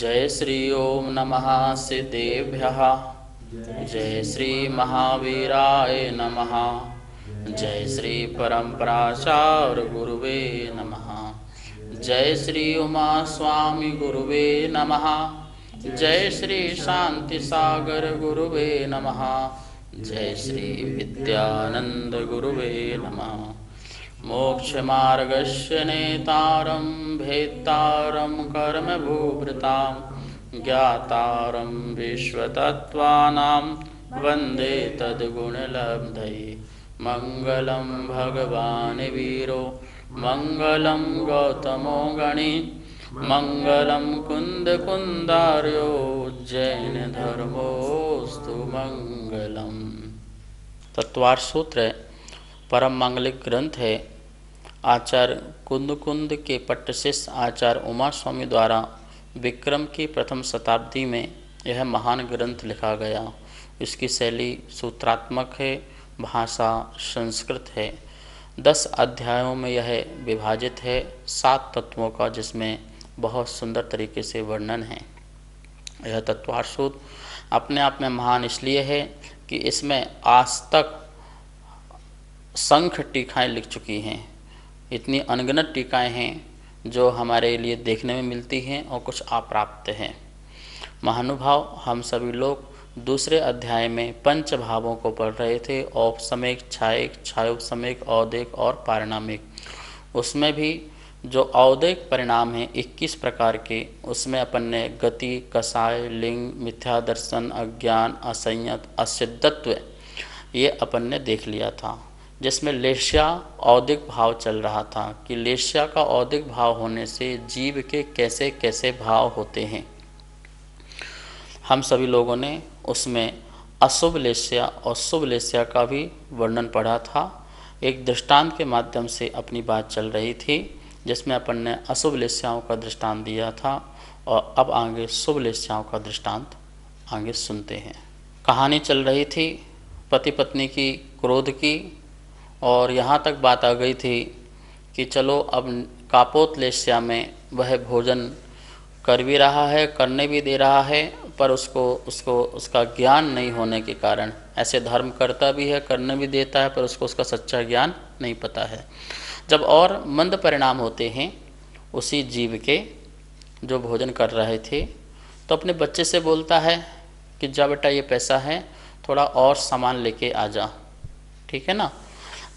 जय श्री ओम नमः सिद्धेभ्यः। जय श्री महावीराय नमः। जय श्री परम्पराचार्य गुरुवे नमः। जय श्री उमा स्वामी गुरुवे नमः। जय श्री शांति सागर गुरुवे नमः। जय श्री विद्यानंद गुरुवे नमः। मोक्षमार्गस्य नेतारं भेत्तारं कर्मभूभृतां ज्ञातारं विश्वतत्त्वानां वन्दे तद्गुणलब्धये। मङ्गलं भगवान् वीरो मङ्गलं गौतमो गणी मङ्गलं कुन्दकुन्दार्यो जैनधर्मोऽस्तु मङ्गलम्। तत्वार्थ सूत्र परम मांगलिक ग्रंथ है। आचार्य कुंद के पट्टशिष्य आचार्य उमा स्वामी द्वारा विक्रम की प्रथम शताब्दी में यह महान ग्रंथ लिखा गया। इसकी शैली सूत्रात्मक है, भाषा संस्कृत है। 10 अध्यायों में यह विभाजित है 7 तत्वों का, जिसमें बहुत सुंदर तरीके से वर्णन है। यह तत्वार्थ सूत्र अपने आप में महान इसलिए है कि इसमें आज तक संख्य टीकाएँ लिख चुकी हैं। इतनी अनगिनत टीकाएँ हैं जो हमारे लिए देखने में मिलती हैं और कुछ अप्राप्त हैं। महानुभाव, हम सभी लोग दूसरे अध्याय में पंच भावों को पढ़ रहे थे, औपसमिक, छायिक, छायोपसमिक, औदिक और पारिणामिक। उसमें भी जो औदिक परिणाम हैं 21 प्रकार के, उसमें अपन ने गति, कसाय, लिंग, मिथ्या दर्शन, अज्ञान, असंयत, असिद्धत्व ये अपन ने देख लिया था, जिसमें लेश्या औदिक भाव चल रहा था कि लेश्या का औदिक भाव होने से जीव के कैसे कैसे भाव होते हैं। हम सभी लोगों ने उसमें अशुभ लेश्या और शुभ लेश्या का भी वर्णन पढ़ा था। एक दृष्टांत के माध्यम से अपनी बात चल रही थी, जिसमें अपन ने अशुभ लेश्याओं का दृष्टांत दिया था और अब आगे शुभ लेश्याओं का दृष्टांत आगे सुनते हैं। कहानी चल रही थी पति पत्नी की क्रोध की, और यहाँ तक बात आ गई थी कि चलो अब कापोत लेश्या में वह भोजन कर भी रहा है, करने भी दे रहा है, पर उसका ज्ञान नहीं होने के कारण, ऐसे धर्म करता भी है, करने भी देता है, पर उसका सच्चा ज्ञान नहीं पता है। जब और मंद परिणाम होते हैं उसी जीव के जो भोजन कर रहे थे, तो अपने बच्चे से बोलता है कि जा बेटा ये पैसा है, थोड़ा और सामान लेके आ जा, ठीक है ना।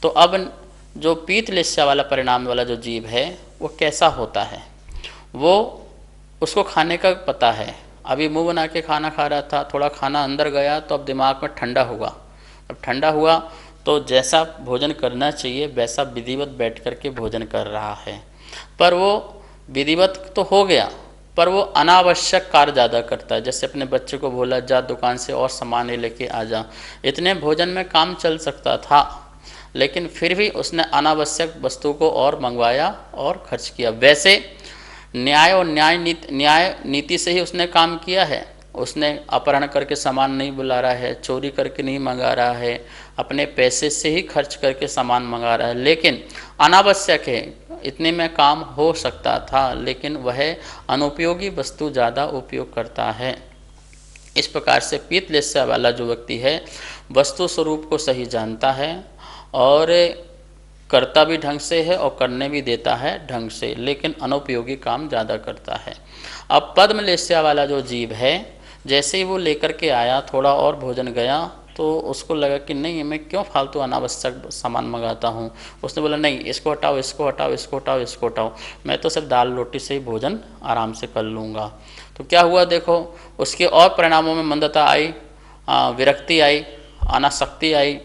तो अब जो पीत लेश्या वाला परिणाम वाला जो जीव है वो कैसा होता है, वो उसको खाने का पता है। अभी मुंह बना के खाना खा रहा था, थोड़ा खाना अंदर गया तो अब दिमाग में ठंडा हुआ। अब ठंडा हुआ तो जैसा भोजन करना चाहिए वैसा विधिवत बैठ कर के भोजन कर रहा है, पर वो विधिवत तो हो गया, पर वो अनावश्यक कार्य ज़्यादा करता है। जैसे अपने बच्चे को बोला जा दुकान से और सामान लेके आ जा, इतने भोजन में काम चल सकता था, लेकिन फिर भी उसने अनावश्यक वस्तु को और मंगवाया और खर्च किया। वैसे न्याय और न्याय नीति से ही उसने काम किया है। उसने अपहरण करके सामान नहीं बुला रहा है, चोरी करके नहीं मंगा रहा है, अपने पैसे से ही खर्च करके सामान मंगा रहा है, लेकिन अनावश्यक है। इतने में काम हो सकता था, लेकिन वह अनुपयोगी वस्तु ज़्यादा उपयोग करता है। इस प्रकार से पीत लेश्या वाला जो व्यक्ति है वस्तु स्वरूप को सही जानता है और करता भी ढंग से है और करने भी देता है ढंग से, लेकिन अनुपयोगी काम ज़्यादा करता है। अब पद्म लेश्या वाला जो जीव है, जैसे ही वो लेकर के आया, थोड़ा और भोजन गया, तो उसको लगा कि नहीं मैं क्यों फालतू अनावश्यक सामान मंगाता हूँ। उसने बोला नहीं इसको हटाओ, इसको हटाओ, इसको हटाओ, इसको हटाओ, मैं तो सिर्फ दाल रोटी से ही भोजन आराम से कर लूँगा। तो क्या हुआ देखो, उसके और परिणामों में मंदता आई, विरक्ति आई, अनासक्ति आई,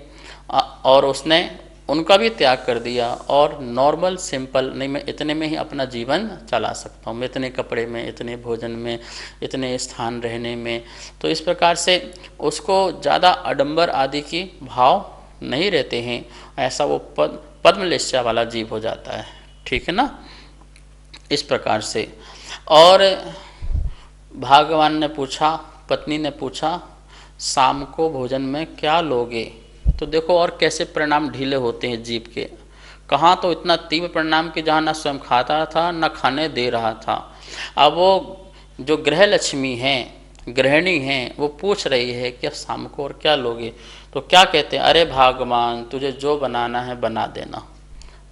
और उसने उनका भी त्याग कर दिया और नॉर्मल सिंपल नहीं मैं इतने में ही अपना जीवन चला सकता हूँ, मैं इतने कपड़े में, इतने भोजन में, इतने स्थान रहने में। तो इस प्रकार से उसको ज़्यादा आडंबर आदि की भाव नहीं रहते हैं। ऐसा वो पद्म लेश्या वाला जीव हो जाता है, ठीक है ना। इस प्रकार से और भगवान ने पूछा, पत्नी ने पूछा शाम को भोजन में क्या लोगे। तो देखो और कैसे परिणाम ढीले होते हैं जीव के। कहाँ तो इतना तीव्र परिणाम कि जहाँ न स्वयं खाता था न खाने दे रहा था। अब वो जो गृह लक्ष्मी हैं, गृहिणी हैं, वो पूछ रही है कि अब शाम को और क्या लोगे, तो क्या कहते हैं, अरे भगवान तुझे जो बनाना है बना देना,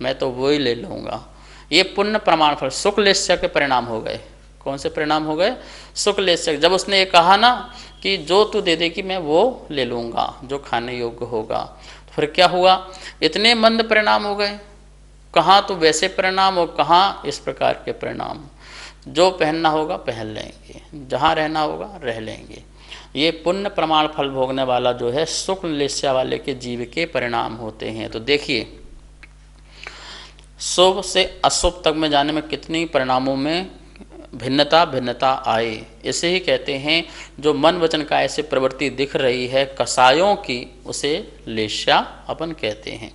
मैं तो वही ले लूँगा। ये पुण्य प्रमाण फल शुक्लेश्य के परिणाम हो गए। कौन से परिणाम हो गए? शुक्लेश्य। जब उसने ये कहा ना कि जो तू दे देगी मैं वो ले लूँगा जो खाने योग्य होगा, तो फिर क्या हुआ, इतने मंद परिणाम हो गए। कहाँ तो वैसे परिणाम और कहाँ इस प्रकार के परिणाम। जो पहनना होगा पहन लेंगे, जहाँ रहना होगा रह लेंगे। ये पुण्य प्रमाण फल भोगने वाला जो है शुक्ल लेस्या वाले के जीव के परिणाम होते हैं। तो देखिए शुभ से अशुभ तक में जाने में कितनी परिणामों में भिन्नता आए। इसे ही कहते हैं जो मन वचन काया से प्रवृत्ति दिख रही है कसायों की, उसे लेस्या अपन कहते हैं।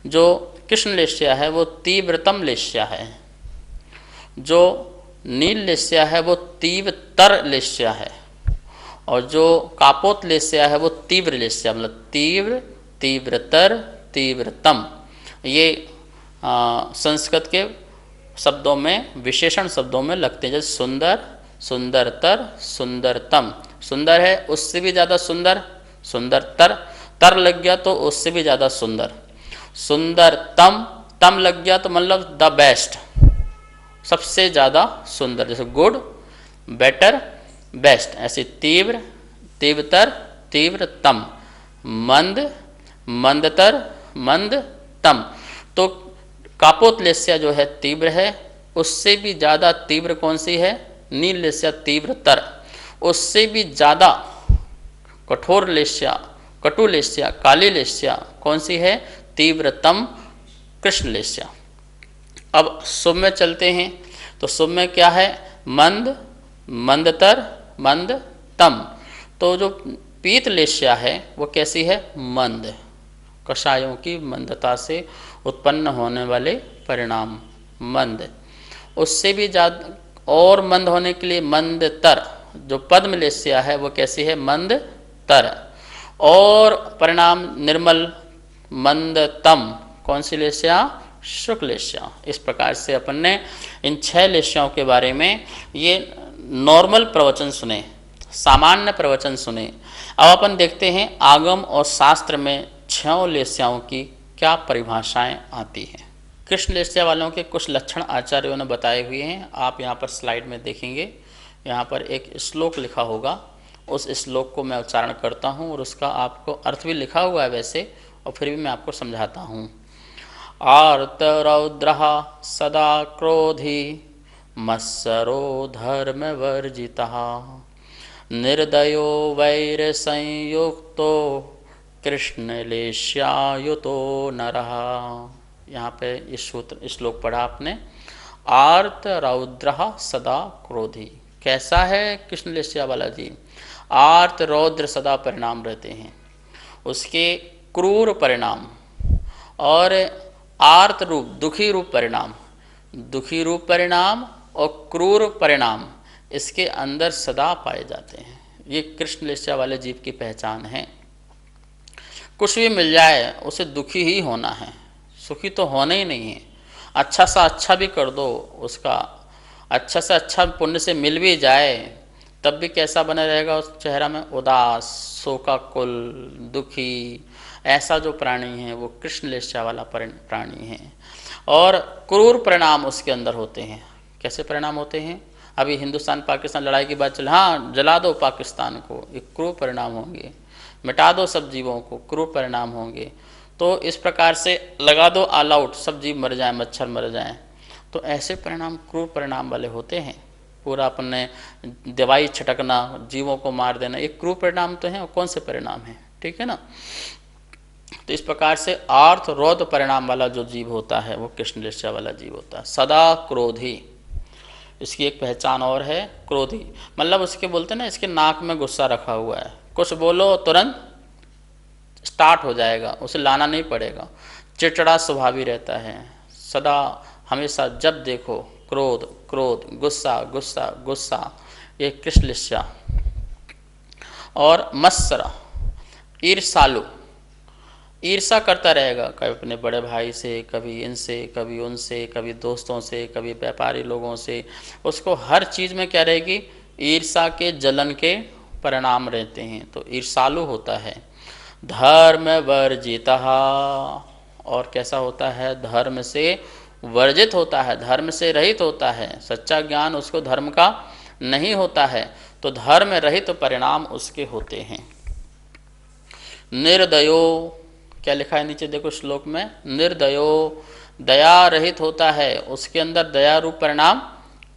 जो कृष्ण लेस्या है वो तीव्रतम लेस्या है, जो नील लेस्या है वो तीव्रतर लेस्या है, और जो कापोत लेस्या है वो तीव्र लेस्या, मतलब तीव्र, तीव्रतर, तीव्रतम। ये संस्कृत के शब्दों में, विशेषण शब्दों में लगते हैं। जैसे सुंदर, सुंदरतर, सुंदरतम। सुंदर है उससे भी ज़्यादा सुंदर, सुंदरतर, तर लग गया तो उससे भी ज़्यादा सुंदर, सुंदरतम, तम लग गया तो मतलब द बेस्ट, सबसे ज़्यादा सुंदर। जैसे गुड, बेटर, बेस्ट। ऐसे तीव्र, तीव्रतर, तीव्रतम, मंद, मंदतर, मंदतम। तो कापोत लेस्या जो है तीव्र है, उससे भी ज़्यादा तीव्र कौन सी है? नील लेस्या तीव्रतर। उससे भी ज़्यादा कठोर लेस्या, कटु लेस्या, काली लेस्या कौन सी है? तीव्रतम कृष्ण लेस्या। अब शुभ में चलते हैं तो शुभ में क्या है? मंद, मंदतर, मंदतम। तो जो पीत लेस्या है वो कैसी है? मंद, कषायों की मंदता से उत्पन्न होने वाले परिणाम मंद। उससे भी ज़्यादा और मंद होने के लिए मंदतर, जो पद्म लेस्या है वो कैसी है? मंदतर। और परिणाम निर्मल मंदतम, कौन सी लेस्या? शुक्ल लेस्या। इस प्रकार से अपन ने इन 6 लेस्याओं के बारे में ये नॉर्मल प्रवचन सुने, सामान्य प्रवचन सुने। अब अपन देखते हैं आगम और शास्त्र में 6 लेस्याओं की क्या परिभाषाएं आती हैं। कृष्ण लेस्या वालों के कुछ लक्षण आचार्यों ने बताए हुए हैं। आप यहाँ पर स्लाइड में देखेंगे, यहाँ पर एक श्लोक लिखा होगा, उस श्लोक को मैं उच्चारण करता हूँ और उसका आपको अर्थ भी लिखा हुआ है वैसे, और फिर भी मैं आपको समझाता हूँ। आर्तरौद्रः सदा क्रोधी मत्सरो धर्मवर्जितः निर्दयो वैरसंयुक्तो कृष्णलेश्यायुतो नरः। यहाँ पे इस सूत्र श्लोक पढ़ा आपने। आर्त रौद्रः सदा क्रोधी, कैसा है कृष्ण लेस्या वाला जी? आर्त रौद्र सदा परिणाम रहते हैं, उसके क्रूर परिणाम, और आर्त रूप दुखी रूप परिणाम, दुखी रूप परिणाम और क्रूर परिणाम इसके अंदर सदा पाए जाते हैं। ये कृष्ण लेस्या वाले जीव की पहचान है। कुछ भी मिल जाए उसे दुखी ही होना है, सुखी तो होना ही नहीं है। अच्छा सा अच्छा भी कर दो, उसका अच्छा से अच्छा पुण्य से मिल भी जाए तब भी कैसा बना रहेगा उस चेहरा में? उदास, शोकाकुल, दुखी। ऐसा जो प्राणी है वो कृष्ण लेस्या वाला प्राणी है। और क्रूर परिणाम उसके अंदर होते हैं। कैसे परिणाम होते हैं? अभी हिंदुस्तान पाकिस्तान लड़ाई की बात चल, हाँ जला दो पाकिस्तान को, ये क्रूर परिणाम होंगे। मिटा दो सब जीवों को, क्रूर परिणाम होंगे। तो इस प्रकार से लगा दो ऑल आउट, सब जीव मर जाएं, मच्छर मर जाएं, तो ऐसे परिणाम क्रूर परिणाम वाले होते हैं। पूरा अपने दवाई छिटकना, जीवों को मार देना, ये क्रूर परिणाम तो हैं। और कौन से परिणाम हैं? ठीक है ना। तो इस प्रकार से आर्थ रौद्र परिणाम वाला जो जीव होता है वो कृष्ण लेस्या वाला जीव होता है। सदा क्रोधी, इसकी एक पहचान और है, क्रोधी मतलब उसके बोलते हैं ना, इसके नाक में गुस्सा रखा हुआ है, कुछ बोलो तुरंत स्टार्ट हो जाएगा, उसे लाना नहीं पड़ेगा। चिड़चिड़ा स्वभावी रहता है, सदा हमेशा जब देखो क्रोध क्रोध, गुस्सा गुस्सा गुस्सा, ये कृष्ण लेस्या। और मत्सर, ईर्षालु, ईर्षा करता रहेगा, कभी अपने बड़े भाई से, कभी इनसे, कभी उनसे, कभी दोस्तों से, कभी व्यापारी लोगों से। उसको हर चीज़ में क्या रहेगी, ईर्षा के, जलन के परिणाम रहते हैं, तो ईर्षालु होता है। धर्म वर्जितः, और कैसा होता है, धर्म से वर्जित होता है, धर्म से रहित होता है। सच्चा ज्ञान उसको धर्म का नहीं होता है, तो धर्म रहित परिणाम उसके होते हैं। निर्दयो, क्या लिखा है नीचे देखो श्लोक में, निर्दयो, दया रहित होता है, उसके अंदर दया रूप परिणाम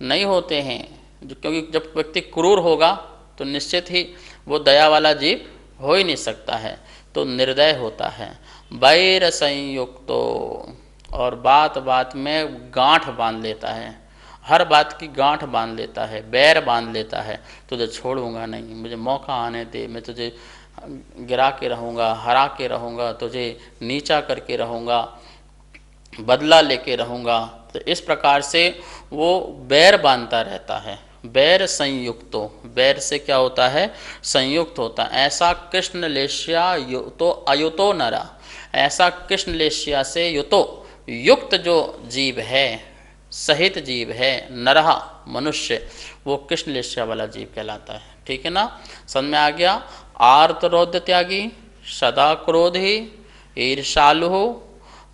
नहीं होते हैं। क्योंकि जब व्यक्ति क्रूर होगा तो निश्चित ही वो दया वाला जीव हो ही नहीं सकता है, तो निर्दय होता है। वैर संयुक्तो, और बात बात में गांठ बांध लेता है, हर बात की गांठ बांध लेता है, बैर बांध लेता है। तुझे छोड़ूंगा नहीं, मुझे मौका आने दे, मैं तुझे गिरा के रहूँगा, हरा के रहूँगा, तुझे नीचा करके रहूँगा, बदला लेके रहूँगा। तो इस प्रकार से वो बैर बांधता रहता है। बैर संयुक्तो, बैर से क्या होता है, संयुक्त होता है। ऐसा कृष्ण लेश्या युतो अयुतो नरा, ऐसा कृष्ण लेश्या से युतो युक्त जो जीव है, सहित जीव है, नरहा मनुष्य, वो कृष्ण लेश्या वाला जीव कहलाता है। ठीक है ना, समझ में आ गया। आर्त रौद्र त्यागी, सदा क्रोधी, ईर्षालु,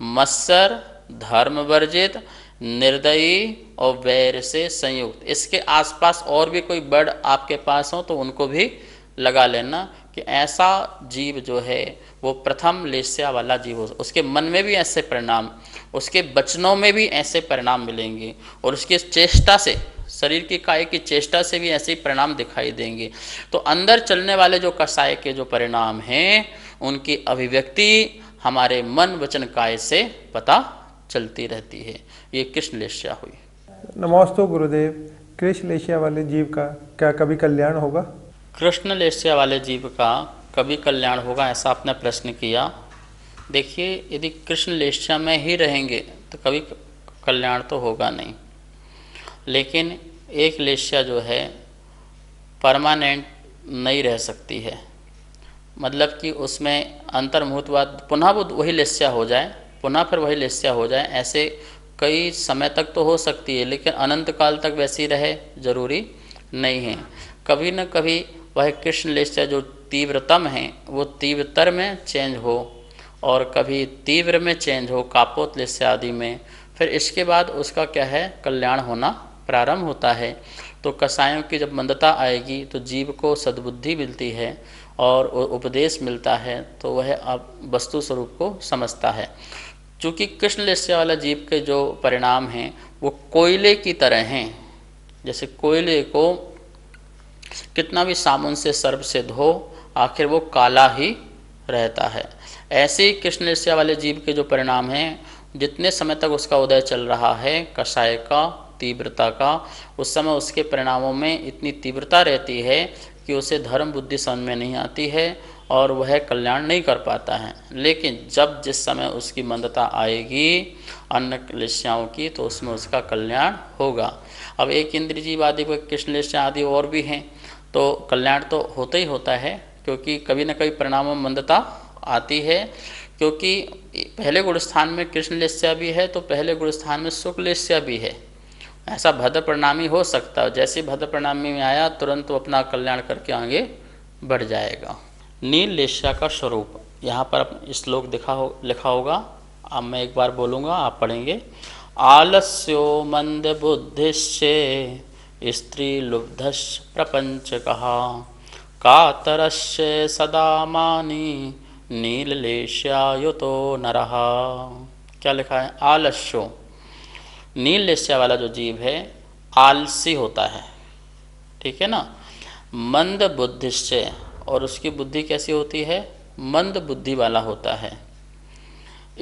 मत्सर, धर्म वर्जित, निर्दयी और वैर से संयुक्त। इसके आसपास और भी कोई वर्ड आपके पास हो तो उनको भी लगा लेना कि ऐसा जीव जो है वो प्रथम लेस्या वाला जीव हो। उसके मन में भी ऐसे परिणाम, उसके वचनों में भी ऐसे परिणाम मिलेंगे, और उसकी चेष्टा से, शरीर की काय की चेष्टा से भी ऐसे परिणाम दिखाई देंगे। तो अंदर चलने वाले जो कसाय के जो परिणाम हैं, उनकी अभिव्यक्ति हमारे मन वचन काय से पता चलती रहती है। ये कृष्ण लेस्या हुई। नमोस्तु गुरुदेव, कृष्ण लेस्या वाले जीव का क्या कभी कल्याण होगा? कृष्ण लेस्या वाले जीव का कभी कल्याण होगा, ऐसा आपने प्रश्न किया। देखिए, यदि कृष्ण लेस्या में ही रहेंगे तो कभी कल्याण तो होगा नहीं, लेकिन एक लेस्या जो है परमानेंट नहीं रह सकती है। मतलब कि उसमें अंतर्मुहूर्तवाद पुनः वो वही लेस्या हो जाए, पुनः फिर वही लेस्या हो जाए, ऐसे कई समय तक तो हो सकती है, लेकिन अनंत काल तक वैसी रहे जरूरी नहीं है। कभी न कभी वह कृष्ण लेस्या जो तीव्रतम है वो तीव्रतर में चेंज हो, और कभी तीव्र में चेंज हो, कापोत लेस्या आदि में, फिर इसके बाद उसका क्या है, कल्याण होना प्रारंभ होता है। तो कसायों की जब मंदता आएगी तो जीव को सद्बुद्धि मिलती है और उपदेश मिलता है, तो वह अब वस्तु स्वरूप को समझता है। चूँकि कृष्ण लेस्या वाला जीव के जो परिणाम हैं वो कोयले की तरह हैं। जैसे कोयले को कितना भी साबुन से, सर्फ से धो, आखिर वो काला ही रहता है। ऐसे ही कृष्ण लेस्या वाले जीव के जो परिणाम हैं, जितने समय तक उसका उदय चल रहा है कषाय का, तीव्रता का, उस समय उसके परिणामों में इतनी तीव्रता रहती है कि उसे धर्म बुद्धि समझ में नहीं आती है और वह कल्याण नहीं कर पाता है। लेकिन जब जिस समय उसकी मंदता आएगी अन्य लेस्याओं की, तो उसमें उसका कल्याण होगा। अब एक इंद्र जीव आदि को, कृष्ण लेस्या आदि और भी हैं, तो कल्याण तो होता ही होता है, क्योंकि कभी न कभी परिणामों में मंदता आती है। क्योंकि पहले गुण स्थान में कृष्ण लेस्या भी है, तो पहले गुण स्थान में शुक्ल लेस्या भी है। ऐसा भद्र परिणामी हो सकता है, जैसे भद्र परिणामी में आया तुरंत वो अपना कल्याण करके आगे बढ़ जाएगा। नील लेस्या का स्वरूप यहाँ पर श्लोक लिखा होगा, अब मैं एक बार बोलूँगा, आप पढ़ेंगे। आलस्यो मंद बुद्धिश्चे स्त्री लुब्धश्च प्रपंचकः कातरश्च सदा मानी नील लेस्यायुतो नरः। क्या लिखा है? आलस्यो, नील लेस्या वाला जो जीव है आलसी होता है, ठीक है ना। मंद बुद्धिश्चय, और उसकी बुद्धि कैसी होती है? मंद बुद्धि वाला होता है।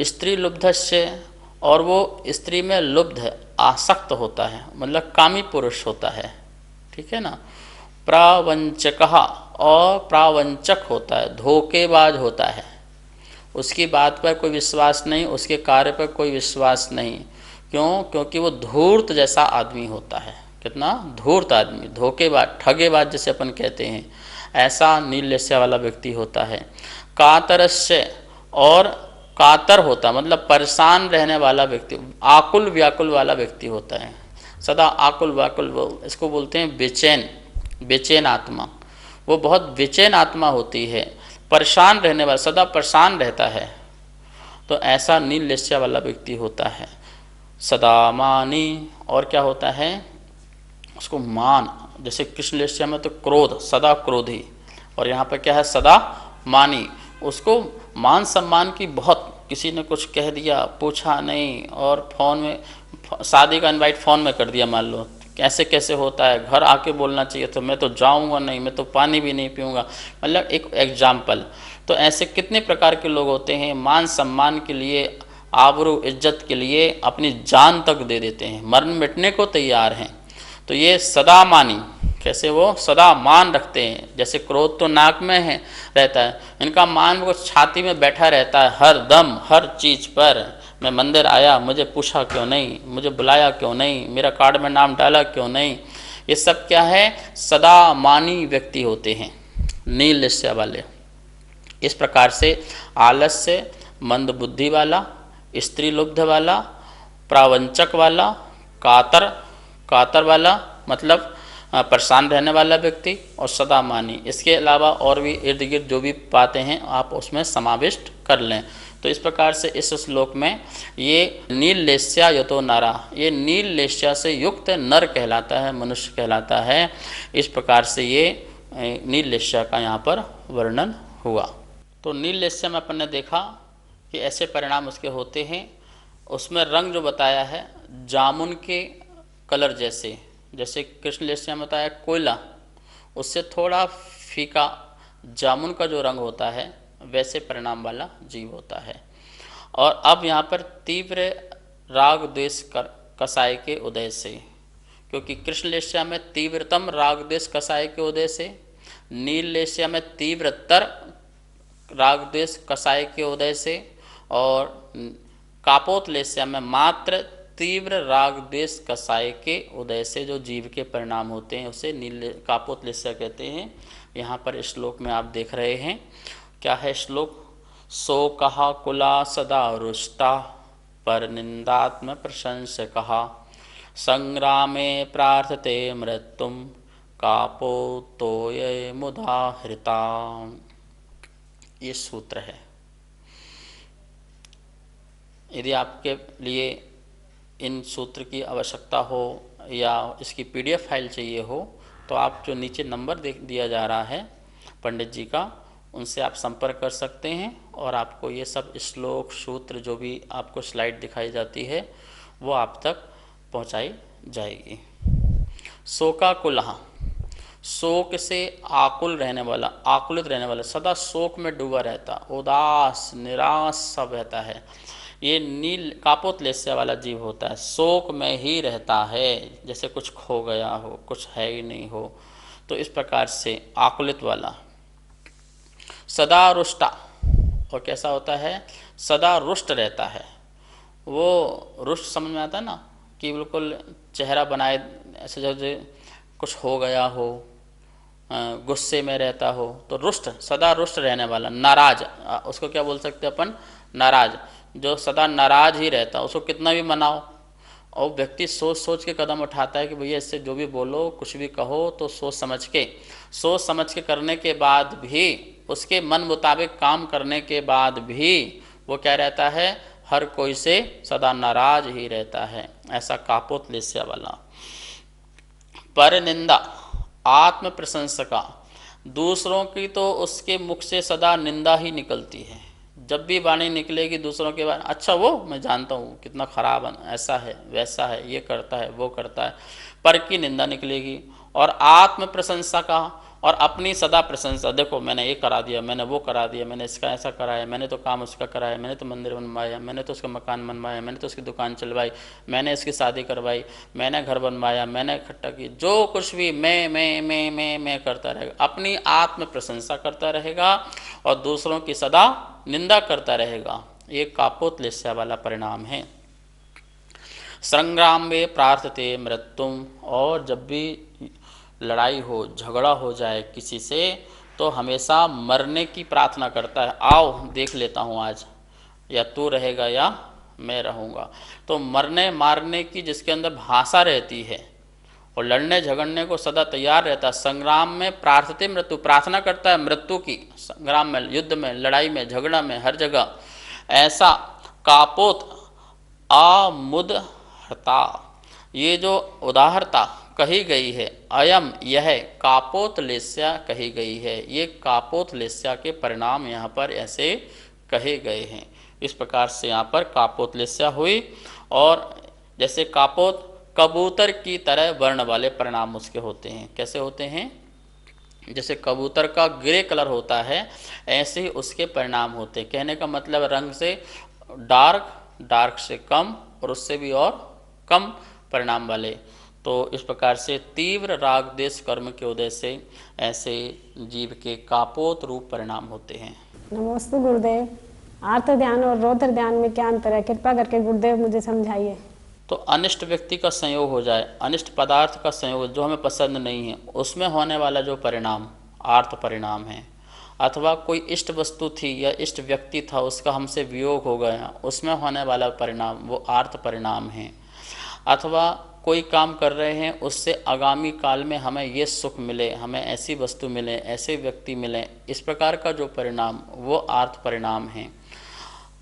स्त्री लुब्धश्चय, और वो स्त्री में लुब्ध, आसक्त होता है, मतलब कामी पुरुष होता है, ठीक है ना। प्रावंचकः, और प्रावंचक होता है, धोखेबाज होता है। उसकी बात पर कोई विश्वास नहीं, उसके कार्य पर कोई विश्वास नहीं। क्यों? क्योंकि वो धूर्त जैसा आदमी होता है। कितना धूर्त आदमी, धोखेबाज, ठगेबाज जैसे अपन कहते हैं, ऐसा नील लेस्या वाला व्यक्ति होता है। कातरस्य, और कातर होता मतलब परेशान रहने वाला व्यक्ति, आकुल व्याकुल वाला व्यक्ति होता है। सदा आकुल व्याकुल, वो इसको बोलते हैं बेचैन, बेचैन आत्मा। वो बहुत बेचैन आत्मा होती है, परेशान रहने वाला, सदा परेशान रहता है। तो ऐसा नीललेस्या वाला व्यक्ति होता है। सदा मानी, और क्या होता है उसको मान, जैसे कृष्णलेस्या में तो क्रोध, सदा क्रोधी, और यहाँ पर क्या है सदा मानी। उसको मान सम्मान की बहुत, किसी ने कुछ कह दिया पूछा नहीं, और फ़ोन में शादी का इनवाइट फ़ोन में कर दिया मान लो, कैसे कैसे होता है, घर आके बोलना चाहिए तो मैं तो जाऊंगा नहीं, मैं तो पानी भी नहीं पीऊँगा, मतलब एक एग्जाम्पल। तो ऐसे कितने प्रकार के लोग होते हैं, मान सम्मान के लिए, आबरू इज्जत के लिए अपनी जान तक दे देते हैं, मरने मिटने को तैयार हैं। तो ये सदा मानी, कैसे वो सदा मान रखते हैं। जैसे क्रोध तो नाक में है रहता है, इनका मान वो छाती में बैठा रहता है हर दम, हर चीज़ पर। मैं मंदिर आया, मुझे पूछा क्यों नहीं, मुझे बुलाया क्यों नहीं, मेरा कार्ड में नाम डाला क्यों नहीं। ये सब क्या है, सदा मानी व्यक्ति होते हैं नीललेस्या वाले। इस प्रकार से आलस्य, मंद बुद्धि वाला, स्त्री लुब्ध वाला, प्रावंचक वाला, कातर, कातर वाला मतलब परेशान रहने वाला व्यक्ति, और सदा मानी। इसके अलावा और भी इर्द गिर्द जो भी बातें हैं आप उसमें समाविष्ट कर लें। तो इस प्रकार से इस श्लोक में ये नीललेस्या यतो नरा, ये नीललेस्या से युक्त नर कहलाता है, मनुष्य कहलाता है। इस प्रकार से ये नीललेस्या का यहाँ पर वर्णन हुआ। तो नीललेस्या में अपन ने देखा कि ऐसे परिणाम उसके होते हैं। उसमें रंग जो बताया है जामुन के कलर जैसे, जैसे कृष्णलेस्या में बताया कोयला, उससे थोड़ा फीका जामुन का जो रंग होता है वैसे परिणाम वाला जीव होता है। और अब यहाँ पर तीव्र राग द्वेष कसाय के उदय से, क्योंकि कृष्णलेस्या में तीव्रतम राग द्वेष कसाय के उदय से, नीललेस्या में तीव्रतर राग द्वेष कसाय के उदय से, और कापोतलेस्या में मात्र तीव्र राग द्वेष कसाय के उदय से जो जीव के परिणाम होते हैं उसे कापोतलेस्या कहते हैं। यहाँ पर श्लोक में आप देख रहे हैं, क्या है श्लोक, सो कहा कुला सदा रुष्टा पर निंदात्म प्रशंस कहा, संग्रामे प्रार्थते मृत्युम कापोतोय मुदाहृता। ये सूत्र है। यदि आपके लिए इन सूत्र की आवश्यकता हो या इसकी PDF फाइल चाहिए हो तो आप जो नीचे नंबर दिया जा रहा है पंडित जी का, उनसे आप संपर्क कर सकते हैं और आपको ये सब श्लोक सूत्र जो भी आपको स्लाइड दिखाई जाती है वो आप तक पहुंचाई जाएगी। शोकाकुलः, शोक से आकुल रहने वाला, आकुलित रहने वाला, सदा शोक में डूबा रहता, उदास निराश सब रहता है, ये नील कापोतलेस्या वाला जीव होता है। शोक में ही रहता है, जैसे कुछ खो गया हो, कुछ है ही नहीं हो। तो इस प्रकार से आकुलित वाला। सदा रुष्टा, और कैसा होता है, सदा रुष्ट रहता है। वो रुष्ट समझ में आता है ना, कि बिल्कुल चेहरा बनाए ऐसे जैसे कुछ हो गया हो, गुस्से में रहता हो, तो रुष्ट, सदा रुष्ट रहने वाला। नाराज, उसको क्या बोल सकते हैं अपन, नाराज। जो सदा नाराज ही रहता, उसको कितना भी मनाओ और व्यक्ति सोच सोच के कदम उठाता है कि भैया इससे जो भी बोलो कुछ भी कहो तो सोच समझ के करने के बाद भी, उसके मन मुताबिक काम करने के बाद भी वो क्या रहता है, हर कोई से सदा नाराज ही रहता है। ऐसा कापोतलेस्या वाला। पर निंदा, आत्म प्रशंसका, दूसरों की तो उसके मुख से सदा निंदा ही निकलती है। जब भी वाणी निकलेगी दूसरों के बारे में, अच्छा वो मैं जानता हूँ कितना खराब है, ऐसा है वैसा है, ये करता है वो करता है, पर की निंदा निकलेगी। और आत्म प्रशंसा का, और अपनी सदा प्रशंसा, देखो मैंने ये करा दिया, मैंने वो करा दिया, मैंने इसका ऐसा कराया, मैंने तो काम उसका कराया, मैंने तो मंदिर बनवाया, मैंने तो उसका मकान बनवाया, मैंने तो उसकी दुकान चलवाई, मैंने इसकी शादी करवाई, मैंने घर बनवाया, मैंने इकट्ठा की, जो कुछ भी मैं करता रहेगा, अपनी आत्म प्रशंसा करता रहेगा और दूसरों की सदा निंदा करता रहेगा। ये कापोतलेस्या वाला परिणाम है। संग्राम में प्रार्थते मृत्युम, और जब भी लड़ाई हो, झगड़ा हो जाए किसी से तो हमेशा मरने की प्रार्थना करता है। आओ देख लेता हूँ आज, या तू रहेगा या मैं रहूँगा। तो मरने मारने की जिसके अंदर भाषा रहती है और लड़ने झगड़ने को सदा तैयार रहता है, संग्राम में प्रार्थते मृत्यु, प्रार्थना करता है मृत्यु की, संग्राम में, युद्ध में, लड़ाई में, झगड़ा में, हर जगह, ऐसा कापोत अमुदहर्ता, ये जो उदाहरता कही गई है, अयम यह कापोतलेस्या कही गई है, ये कापोतलेस्या के परिणाम यहाँ पर ऐसे कहे गए हैं। इस प्रकार से यहाँ पर कापोतलेस्या हुई। और जैसे कापोत कबूतर की तरह वर्ण वाले परिणाम उसके होते हैं। कैसे होते हैं? जैसे कबूतर का ग्रे कलर होता है, ऐसे ही उसके परिणाम होते हैं। कहने का मतलब रंग से डार्क, डार्क से कम, और उससे भी और कम परिणाम वाले। तो इस प्रकार से तीव्र राग देश कर्म के उदय से ऐसे जीव के कापोत रूप परिणाम होते हैं। नमस्ते गुरुदेव। आर्त ध्यान और रौद्र ध्यान में क्या अंतर है? कृपा करके गुरुदेव मुझे समझाइए। तो अनिष्ट व्यक्ति का संयोग हो जाए, अनिष्ट पदार्थ का संयोग जो हमें पसंद नहीं है, उसमें होने वाला जो परिणाम आर्त परिणाम है, अथवा कोई इष्ट वस्तु थी या इष्ट व्यक्ति था, उसका हमसे वियोग हो गया, उसमें होने वाला परिणाम वो आर्त परिणाम है। अथवा कोई काम कर रहे हैं, उससे आगामी काल में हमें ये सुख मिले, हमें ऐसी वस्तु मिले, ऐसे व्यक्ति मिले, इस प्रकार का जो परिणाम वो आर्त परिणाम है।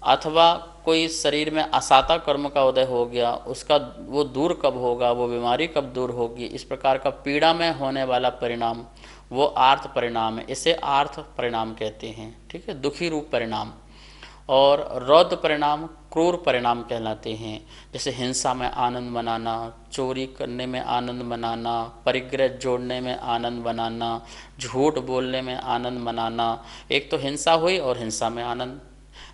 अथवा कोई शरीर में असाता कर्म का उदय हो गया, उसका वो दूर कब होगा, वो बीमारी कब दूर होगी, इस प्रकार का पीड़ा में होने वाला परिणाम वो आर्त परिणाम है। इसे आर्त परिणाम कहते हैं। ठीक है, दुखी रूप परिणाम। और रौद्र परिणाम क्रूर परिणाम कहलाते हैं। जैसे हिंसा में आनंद मनाना, चोरी करने में आनंद मनाना, परिग्रह जोड़ने में आनंद मनाना, झूठ बोलने में आनंद मनाना। एक तो हिंसा हुई और हिंसा में आनंद।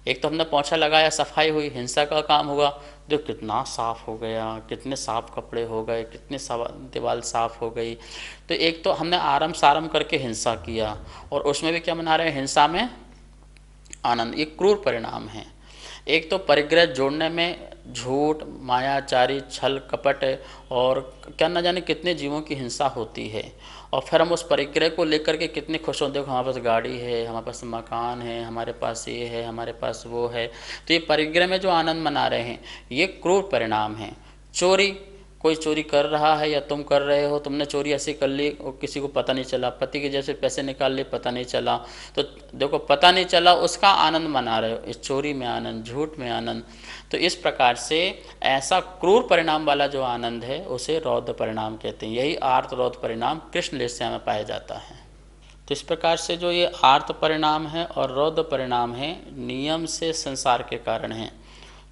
एक तो हमने पोंछा लगाया, सफाई हुई, हिंसा का काम हुआ, जो कितना साफ हो गया, कितने साफ कपड़े हो गए, कितने दीवार साफ हो गई। तो एक तो हमने आराम साराम करके हिंसा किया, और उसमें भी क्या मना रहे हैं? हिंसा में आनंद। ये क्रूर परिणाम है। एक तो परिग्रह जोड़ने में झूठ, मायाचारी, छल कपट और क्या न जाने कितने जीवों की हिंसा होती है, और फिर हम उस परिग्रह को लेकर के कितने खुश होते हैं, देखो हमारे पास गाड़ी है, हमारे पास मकान है, हमारे पास ये है, हमारे पास वो है। तो ये परिग्रह में जो आनंद मना रहे हैं, ये क्रूर परिणाम है। चोरी, कोई चोरी कर रहा है या तुम कर रहे हो, तुमने चोरी ऐसी कर ली और किसी को पता नहीं चला, पति के जैसे पैसे निकाल लिए, पता नहीं चला, तो देखो पता नहीं चला, उसका आनंद मना रहे हो। इस चोरी में आनंद, झूठ में आनंद। तो इस प्रकार से ऐसा क्रूर परिणाम वाला जो आनंद है उसे रौद्र परिणाम कहते हैं। यही आर्त रौद्र परिणाम कृष्ण लेस्या में पाया जाता है। तो इस प्रकार से जो ये आर्त परिणाम है और रौद्र परिणाम है, नियम से संसार के कारण है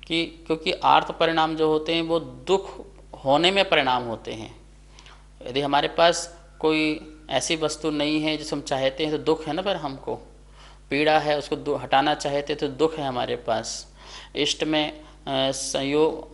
कि क्योंकि आर्त परिणाम जो होते हैं वो दुख होने में परिणाम होते हैं। यदि हमारे पास कोई ऐसी वस्तु नहीं है जिसे हम चाहते हैं तो दुख है ना, फिर हमको पीड़ा है, उसको हटाना चाहते तो दुख है हमारे पास। इष्ट में संयोग,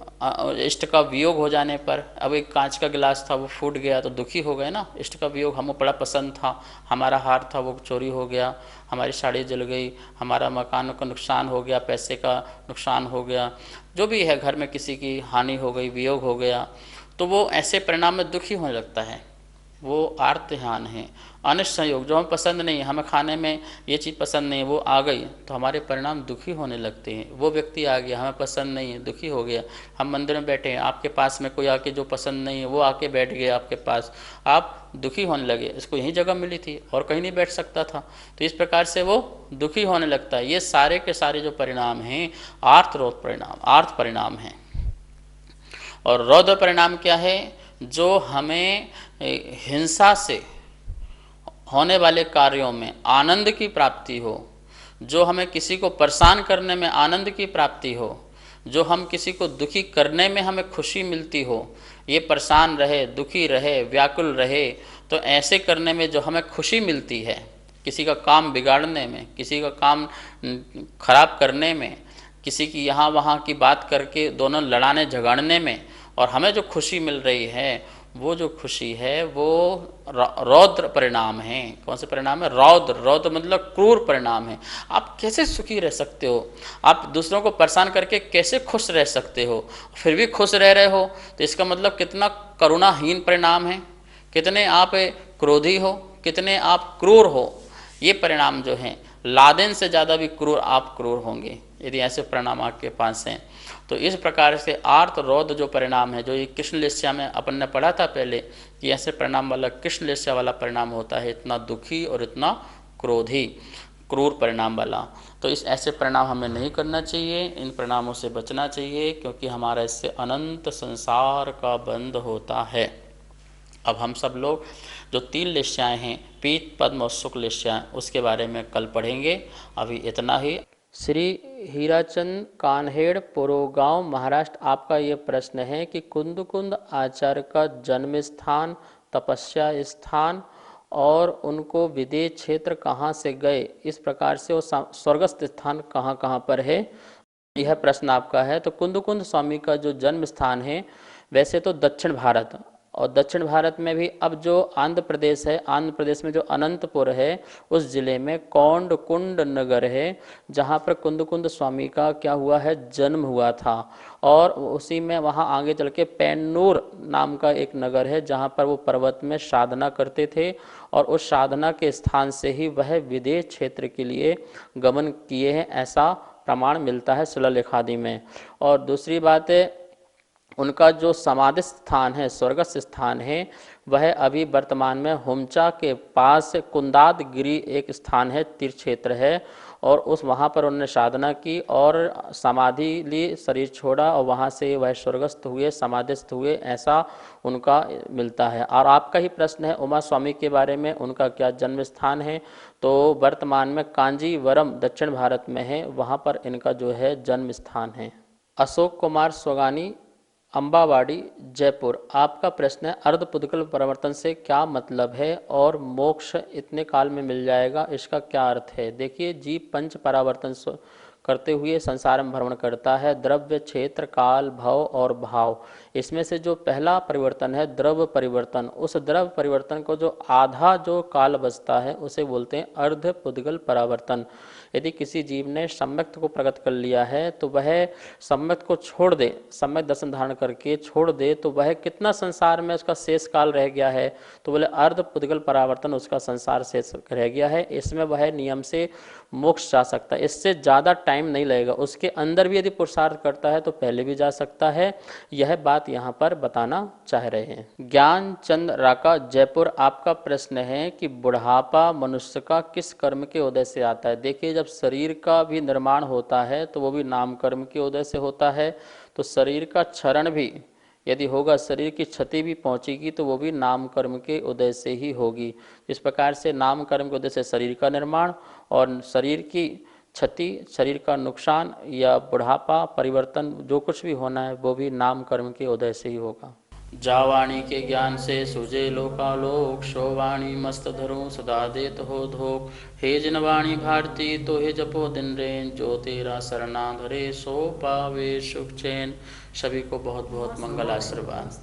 इष्ट का वियोग हो जाने पर, अब एक कांच का गिलास था वो फूट गया तो दुखी हो गए ना। इष्ट का वियोग हमको बड़ा पसंद था, हमारा हार था वो चोरी हो गया, हमारी साड़ी जल गई, हमारा मकान का नुकसान हो गया, पैसे का नुकसान हो गया, जो भी है घर में किसी की हानि हो गई, वियोग हो गया, तो वो ऐसे परिणाम में दुखी होने लगता है। वो आर्तहान है। अनिष्ट संयोग, जो हमें पसंद नहीं है, हमें खाने में ये चीज़ पसंद नहीं है, वो आ गई तो हमारे परिणाम दुखी होने लगते हैं। वो व्यक्ति आ गया, हमें पसंद नहीं है, दुखी हो गया। हम मंदिर में बैठे हैं, आपके पास में कोई आके जो पसंद नहीं है वो आके बैठ गया आपके पास, आप दुखी होने लगे। इसको यही जगह मिली थी और कहीं नहीं बैठ सकता था, तो इस प्रकार से वो दुखी होने लगता है। ये सारे के सारे जो परिणाम हैं आर्त-रौद्र परिणाम, आर्त परिणाम हैं। और रौद्र परिणाम क्या है? जो हमें हिंसा से होने वाले कार्यों में आनंद की प्राप्ति हो, जो हमें किसी को परेशान करने में आनंद की प्राप्ति हो, जो हम किसी को दुखी करने में हमें खुशी मिलती हो, ये परेशान रहे, दुखी रहे, व्याकुल रहे, तो ऐसे करने में जो हमें खुशी मिलती है, किसी का काम बिगाड़ने में, किसी का काम खराब करने में, किसी की यहाँ वहाँ की बात करके दोनों लड़ाने झगड़ने में, और हमें जो खुशी मिल रही है वो जो खुशी है वो रौद्र परिणाम है। कौन से परिणाम है? रौद्र। रौद्र मतलब क्रूर परिणाम है। आप कैसे सुखी रह सकते हो? आप दूसरों को परेशान करके कैसे खुश रह सकते हो? फिर भी खुश रह रहे हो, तो इसका मतलब कितना करुणाहीन परिणाम है, कितने आप क्रोधी हो, कितने आप क्रूर हो। ये परिणाम जो हैं, लादेन से ज़्यादा भी क्रूर आप क्रूर होंगे। यदि ऐसे परिणाम आपके पास हैं। तो इस प्रकार से आर्त रौद्र जो परिणाम है, जो ये कृष्णलेस्या में अपन ने पढ़ा था पहले कि ऐसे परिणाम वाला कृष्णलेस्या वाला परिणाम होता है, इतना दुखी और इतना क्रोधी, क्रूर परिणाम वाला। तो इस ऐसे परिणाम हमें नहीं करना चाहिए, इन परिणामों से बचना चाहिए, क्योंकि हमारा इससे अनंत संसार का बंध होता है। अब हम सब लोग जो 3 लेस्याएँ हैं, पीत, पद्म और शुक्ल लेस्याएँ, उसके बारे में कल पढ़ेंगे। अभी इतना ही। श्री हीराचंद कान्हेड़, पोरोगांव, महाराष्ट्र। आपका ये प्रश्न है कि कुंद आचार्य का जन्म स्थान, तपस्या स्थान और उनको विदेश क्षेत्र कहाँ से गए, इस प्रकार से वो स्वर्गस्थ स्थान कहाँ कहाँ पर है, यह प्रश्न आपका है। तो कुंद स्वामी का जो जन्म स्थान है वैसे तो दक्षिण भारत, और दक्षिण भारत में भी अब जो आंध्र प्रदेश है, आंध्र प्रदेश में जो अनंतपुर है उस ज़िले में कौंडकुंड नगर है, जहाँ पर कुंद स्वामी का क्या हुआ है, जन्म हुआ था। और उसी में वहाँ आगे चल के पैन्नूर नाम का एक नगर है, जहाँ पर वो पर्वत में साधना करते थे, और उस साधना के स्थान से ही वह विदेश क्षेत्र के लिए गमन किए हैं, ऐसा प्रमाण मिलता है शिलालेखादि में। और दूसरी बात है, उनका जो समाधि स्थान है, स्वर्गस्थ स्थान है, वह अभी वर्तमान में हुमचा के पास कुंदाद गिरी एक स्थान है, तीर्थ क्षेत्र है, और उस वहाँ पर उन्होंने साधना की और समाधि ली, शरीर छोड़ा, और वहाँ से वह स्वर्गस्थ हुए, समाधिस्थ हुए, ऐसा उनका मिलता है। और आपका ही प्रश्न है उमा स्वामी के बारे में, उनका क्या जन्म स्थान है, तो वर्तमान में कांजीवरम दक्षिण भारत में है, वहाँ पर इनका जो है जन्म स्थान है। अशोक कुमार सोगानी, अम्बावाड़ी, जयपुर। आपका प्रश्न है अर्धपुद्गल परिवर्तन से क्या मतलब है और मोक्ष इतने काल में मिल जाएगा, इसका क्या अर्थ है। देखिए, जीव पंच परावर्तन करते हुए संसार में भ्रमण करता है, द्रव्य, क्षेत्र, काल, भव और भाव। इसमें से जो पहला परिवर्तन है द्रव्य परिवर्तन, उस द्रव्य परिवर्तन को जो आधा जो काल बचता है उसे बोलते हैं अर्धपुद्गल परावर्तन। यदि किसी जीव ने सम्यक्त को प्रकट कर लिया है तो वह सम्यक्त को छोड़ दे, सम्यक दर्शन धारण करके छोड़ दे, तो वह कितना संसार में उसका शेष काल रह गया है, तो बोले अर्धपुद्गल परावर्तन उसका संसार शेष रह गया है, इसमें वह नियम से मोक्ष जा सकता है, इससे ज़्यादा टाइम नहीं लगेगा। उसके अंदर भी यदि पुरुषार्थ करता है तो पहले भी जा सकता है, यह बात यहाँ पर बताना चाह रहे हैं। ज्ञानचंद राका, जयपुर। आपका प्रश्न है कि बुढ़ापा मनुष्य का किस कर्म के उदय से आता है। देखिए, जब शरीर का भी निर्माण होता है तो वो भी नाम कर्म के उदय से होता है, तो शरीर का क्षरण भी यदि होगा, शरीर की क्षति भी पहुंचेगी, तो वो भी नाम कर्म के उदय से ही होगी। इस प्रकार से नाम कर्म के उदय से शरीर का निर्माण, और शरीर की क्षति, शरीर का नुकसान या बुढ़ापा परिवर्तन जो कुछ भी होना है वो भी नाम कर्म के उदय से ही होगा। जावाणी के ज्ञान से सुजे लोकालोक, शो वाणी मस्त धरो सदा देत हो धोक। हे जिनवाणी भारती तो हे जपो दिन रेन, जो तेरा शरणा धरे सो पावे सुख चैन। सभी को बहुत बहुत मंगल आशीर्वाद।